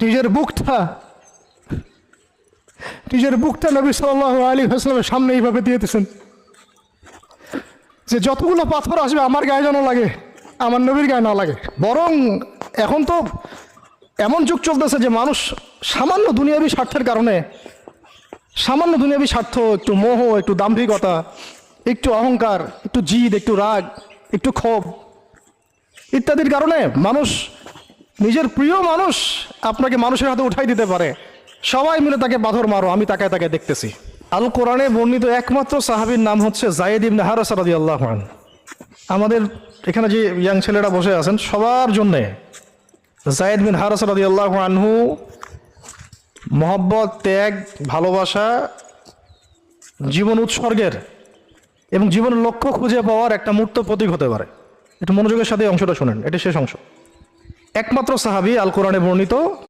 নিজের বুকটা নবী সাল্লাল্লাহু আলাইহি ওয়াসাল্লামের সামনে এইভাবে দিয়ে দিয়েছেন যে যতগুলো পাথর আসবে আমার গায়ে যেন লাগে, আমার নবীর গায়ে না লাগে। বরং এখন তো এমন যুগ চলতেছে যে মানুষ সামান্য দুনিয়াবী স্বার্থের কারণে, সামান্য দুনিয়াবী স্বার্থ, একটু মোহ, একটু দাম্ভিকতা, একটু অহংকার, একটু জিদ, একটু রাগ, একটু ক্ষোভ ইত্যাদির কারণে মানুষ, নিজের প্রিয় মানুষ আপনাকে মানুষের হাতে উঠাই দিতে পারে। সবাই মিলে তাকে পাথর মারো, আমি তাকায় তাকায় দেখতেছি। আল কোরআনে বর্ণিত একমাত্র সাহাবীর নাম হচ্ছে যায়েদ ইবনে হারেসা রাদিয়াল্লাহু আনহু। আমাদের এখানে যে ইয়াং ছেলেরা বসে আছেন সবার জন্যে যায়েদ বিন হারেসা রাদিয়াল্লাহু আনহু মহব্বত, ত্যাগ, ভালোবাসা, জীবন উৎসর্গের এবং জীবনের লক্ষ্য খুঁজে পাওয়ার একটা মূর্ত প্রতীক হতে পারে। একটু মনোযোগের সাথে অংশটা শুনেন, এটা শেষ অংশ। একমাত্র সাহাবী আল কোরআনে বর্ণিত